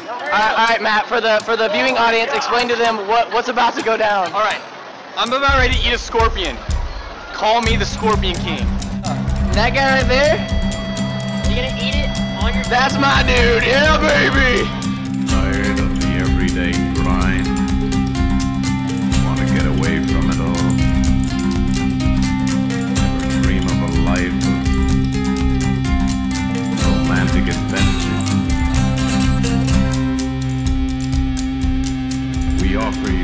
All right, Matt. For the viewing audience, explain to them what's about to go down. All right, I'm about ready to eat a scorpion. Call me the Scorpion King. That guy right there? You gonna eat it on your? That's my dude. Yeah, baby. Tired of the everyday grind. Want to get away from it all. Never dream of a life of romantic adventure. We offer you